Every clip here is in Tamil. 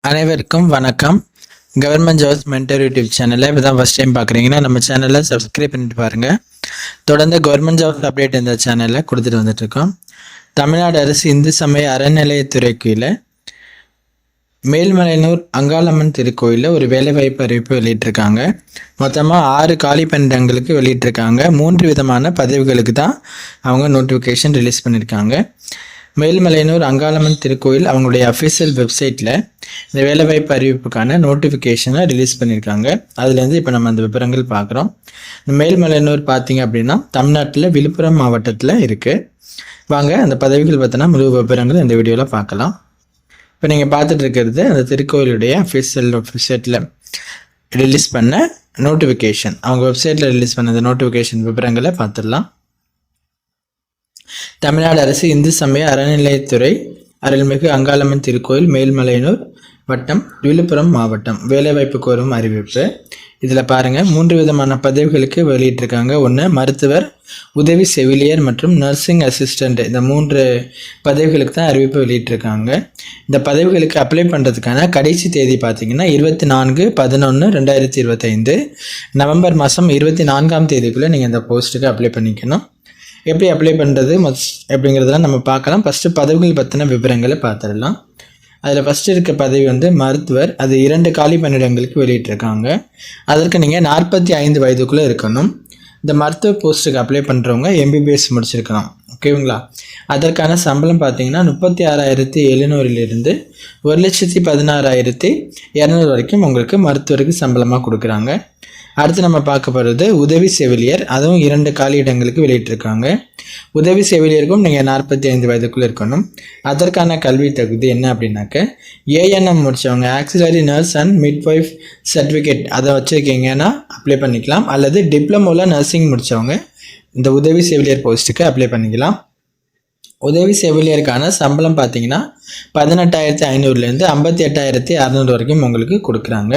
அனைவருக்கும் வணக்கம். கவர்மெண்ட் ஜாப்ஸ் மென்டர் யூடியூப் சேனலை இப்போ தான் ஃபஸ்ட் டைம் பார்க்குறீங்கன்னா நம்ம சேனலை சப்ஸ்கிரைப் பண்ணிட்டு பாருங்கள். தொடர்ந்து கவர்மெண்ட் ஜாப்ஸ் அப்டேட் இந்த சேனலில் கொடுத்துட்டு வந்துட்டுருக்கோம். தமிழ்நாடு அரசு இந்து சமய அறநிலையத்துறை கீழே மேல்மலையனூர் அங்காளம்மன் திருக்கோயிலில் ஒரு வேலைவாய்ப்பு அறிவிப்பு வெளியிட்டிருக்காங்க. மொத்தமாக 6 காலி பணியிடங்களுக்கு வெளியிட்டிருக்காங்க. 3 விதமான பதவிகளுக்கு தான் அவங்க நோட்டிஃபிகேஷன் ரிலீஸ் பண்ணியிருக்காங்க. மேல்மலையனூர் அங்காளம்மன் திருக்கோயில் அவங்களுடைய அஃபிஷியல் வெப்சைட்டில் இந்த வேலைவாய்ப்பு அறிவிப்புக்கான நோட்டிஃபிகேஷனை ரிலீஸ் பண்ணியிருக்காங்க. அதுலேருந்து இப்போ நம்ம அந்த விவரங்கள் பார்க்குறோம். மேல்மலையனூர் பார்த்தீங்க அப்படின்னா தமிழ்நாட்டில் விழுப்புரம் மாவட்டத்தில் இருக்குது. வாங்க அந்த பதவிகள் பற்றின முழு விவரங்கள் இந்த வீடியோவில் பார்க்கலாம். இப்போ நீங்கள் பார்த்துட்டு இருக்கிறது அந்த திருக்கோயிலுடைய அஃபிஷியல் வெப்சைட்டில் ரிலீஸ் பண்ண நோட்டிஃபிகேஷன். அவங்க வெப்சைட்டில் ரிலீஸ் பண்ண அந்த நோட்டிஃபிகேஷன் விவரங்களை பார்த்துடலாம். தமிழ்நாடு அரசு இந்து சமய அறநிலையத்துறை அருள்மிகு அங்காளம்மன் திருக்கோயில் மேல்மலையனூர் வட்டம் விழுப்புரம் மாவட்டம் வேலைவாய்ப்பு கோரும் அறிவிப்பு. இதில் பாருங்கள் 3 விதமான பதவிகளுக்கு வெளியிட்டிருக்காங்க. ஒன்று மருத்துவர், உதவி செவிலியர் மற்றும் நர்சிங் அசிஸ்டண்ட். இந்த 3 பதவிகளுக்கு தான் அறிவிப்பு வெளியிட்டிருக்காங்க. இந்த பதவிகளுக்கு அப்ளை பண்ணுறதுக்கான கடைசி தேதி பார்த்தீங்கன்னா 24/11/2025 நவம்பர் மாதம் 24ஆம் தேதிக்குள்ளே நீங்கள் இந்த போஸ்ட்டுக்கு அப்ளை பண்ணிக்கணும். எப்படி அப்ளை பண்ணுறது அப்படிங்கிறதெல்லாம் நம்ம பார்க்கலாம். ஃபஸ்ட்டு பதவிகள் பற்றின விவரங்களை பார்த்துடலாம். அதில் ஃபஸ்ட்டு இருக்க பதவி மருத்துவர். அது 2 காலி பணியிடங்களுக்கு வெளியிட்டிருக்காங்க. அதற்கு நீங்கள் 45 வயதுக்குள்ளே இருக்கணும். இந்த மருத்துவ போஸ்ட்டுக்கு அப்ளை பண்ணுறவங்க MBBS முடிச்சிருக்கணும். ஓகேங்களா? அதற்கான சம்பளம் பார்த்தீங்கன்னா 36,700 1,16,200 வரைக்கும் உங்களுக்கு மருத்துவருக்கு சம்பளமாக கொடுக்குறாங்க. அடுத்து நம்ம பார்க்க போகிறது உதவி செவிலியர். அதுவும் 2 காலி இடங்களுக்கு வெளியிட்டிருக்காங்க. உதவி செவிலியருக்கும் நீங்கள் 45 வயதுக்குள்ளே இருக்கணும். அதற்கான கல்வி தகுதி என்ன அப்படின்னாக்க ANM முடித்தவங்க, auxiliary nurse and midwife certificate அதை வச்சுருக்கீங்கன்னா அப்ளை பண்ணிக்கலாம். அல்லது டிப்ளமோவில் நர்சிங் முடித்தவங்க இந்த உதவி செவிலியர் போஸ்ட்டுக்கு அப்ளை பண்ணிக்கலாம். உதவி செவிலியருக்கான சம்பளம் பார்த்தீங்கன்னா 18,500 58,600 வரைக்கும் உங்களுக்கு கொடுக்குறாங்க.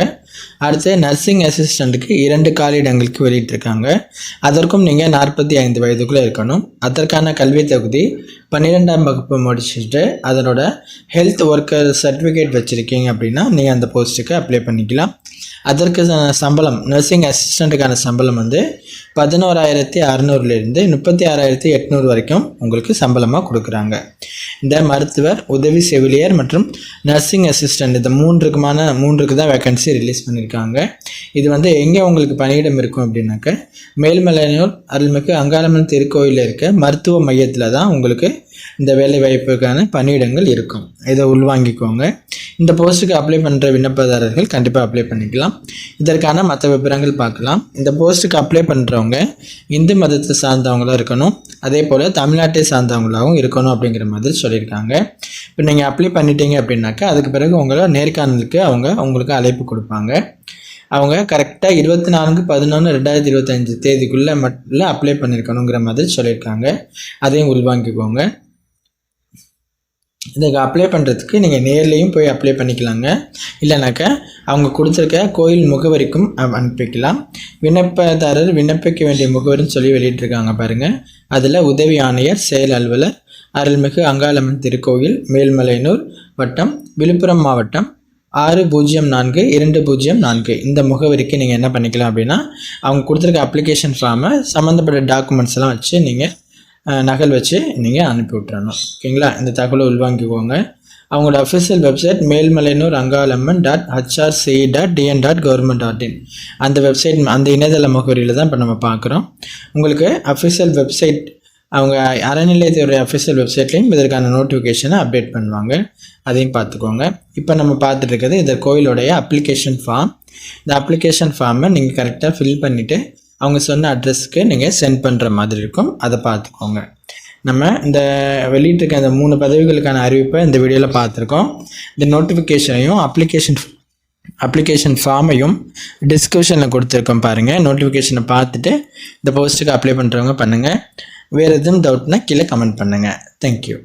அடுத்து நர்சிங் அசிஸ்டண்ட்டுக்கு 2 காலி இடங்களுக்கு வெளியிட்டிருக்காங்க. அதற்கும் நீங்கள் 45 வயதுக்குள்ளே இருக்கணும். அதற்கான கல்வி தகுதி 12ஆம் வகுப்பு முடிச்சுட்டு அதனோட ஹெல்த் ஒர்க்கர் சர்டிஃபிகேட் வச்சுருக்கீங்க அப்படின்னா நீங்கள் அந்த போஸ்ட்டுக்கு அப்ளை பண்ணிக்கலாம். அதற்கு சம்பளம் நர்சிங் அசிஸ்டண்ட்டுக்கான சம்பளம் 11,600 36,800 வரைக்கும் உங்களுக்கு சம்பளமாக கொடுக்குறாங்க. இந்த மருத்துவர், உதவி செவிலியர் மற்றும் நர்சிங் அசிஸ்டண்ட் இந்த 3க்கு தான் வேக்கன்சி ரிலீஸ் பண்ணியிருக்காங்க. இது எங்கே உங்களுக்கு பணியிடம் இருக்கும் அப்படின்னாக்க மேல்மலையனூர் அருள்மிகு அங்காளம்மன் திருக்கோயிலில் இருக்க மருத்துவ மையத்தில் தான் உங்களுக்கு இந்த வேலை வாய்ப்புக்கான பணியிடங்கள் இருக்கும். இதை உள்வாங்கிக்கோங்க. இந்த போஸ்ட்டுக்கு அப்ளை பண்ணுற விண்ணப்பதாரர்கள் கண்டிப்பாக அப்ளை பண்ணிக்கலாம். இதற்கான மற்ற விவரங்கள் பார்க்கலாம். இந்த போஸ்ட்டுக்கு அப்ளை பண்ணுறவங்க இந்து மதத்தை சார்ந்தவங்களாக இருக்கணும். அதே போல் தமிழ்நாட்டை சார்ந்தவங்களாகவும் இருக்கணும் அப்படிங்கிற மாதிரி சொல்லியிருக்காங்க. இப்போ நீங்கள் அப்ளை பண்ணிட்டீங்க அப்படின்னாக்கா அதுக்கு பிறகு உங்களை நேர்காணலுக்கு உங்களுக்கு அழைப்பு கொடுப்பாங்க. அவங்க கரெக்டாக 24/11/2025 தேதிக்குள்ளே மட்டும் அப்ளை பண்ணியிருக்கணுங்கிற மாதிரி சொல்லியிருக்காங்க. அதையும் உள்வாங்கிக்கோங்க. இதுக்கு அப்ளை பண்ணுறதுக்கு நீங்கள் நேர்லேயும் போய் அப்ளை பண்ணிக்கலாங்க. இல்லைனாக்கா அவங்க கொடுத்துருக்க கோயில் முகவரிக்கும் அனுப்பிக்கலாம். விண்ணப்பதாரர் விண்ணப்பிக்க வேண்டிய முகவரின்னு சொல்லி வெளியிட்டிருக்காங்க பாருங்கள். அதில் உதவி ஆணையர், செயல் அலுவலர், அருள்மிகு அங்காளம்மன் திருக்கோயில், மேல்மலையனூர் வட்டம், விழுப்புரம் மாவட்டம் 604204 இந்த முகவரிக்கு நீங்கள் என்ன பண்ணிக்கலாம் அப்படின்னா அவங்க கொடுத்துருக்க அப்ளிகேஷன் ஃபார்மை சம்மந்தப்பட்ட டாக்குமெண்ட்ஸ் எல்லாம் வச்சு நீங்கள் நகல் வச்சு நீங்கள் அனுப்பி விட்டுறணும். ஓகேங்களா? இந்த தகவலை உள்வாங்கிக்கோங்க. அவங்களோட அஃபிஷியல் வெப்சைட் மேல்மலையனூர் angalamman.hrci.dn.government.in அந்த வெப்சைட், அந்த இணையதள முகவரியில் தான் இப்போ நம்ம பார்க்குறோம். உங்களுக்கு அஃபிஷியல் வெப்சைட் அவங்க அறநிலையத்துறை அஃபிஷியல் வெப்சைட்லேயும் இதற்கான நோட்டிஃபிகேஷனை அப்டேட் பண்ணுவாங்க. அதையும் பார்த்துக்கோங்க. இப்போ நம்ம பார்த்துட்டு இருக்கிறது இந்த கோயிலோடைய அப்ளிகேஷன் ஃபார்ம். இந்த அப்ளிகேஷன் ஃபார்மை நீங்கள் கரெக்டாக ஃபில் பண்ணிவிட்டு அவங்க சொன்ன அட்ரஸ்க்கு நீங்கள் சென்ட் பண்ணுற மாதிரி இருக்கும். அதை பார்த்துக்கோங்க. நம்ம இந்த வெளியிட்டிருக்க அந்த 3 பதவிகளுக்கான அறிவிப்பை இந்த வீடியோவில் பார்த்துருக்கோம். இந்த நோட்டிஃபிகேஷனையும் அப்ளிகேஷன் ஃபார்மையும் டிஸ்கிரிப்ஷனில் கொடுத்துருக்கோம் பாருங்கள். நோட்டிஃபிகேஷனை பார்த்துட்டு இந்த போஸ்ட்டுக்கு அப்ளை பண்ணுறவங்க பண்ணுங்கள். வேறு எதுவும் டவுட்னா கீழே கமெண்ட் பண்ணுங்கள். தேங்க்யூ.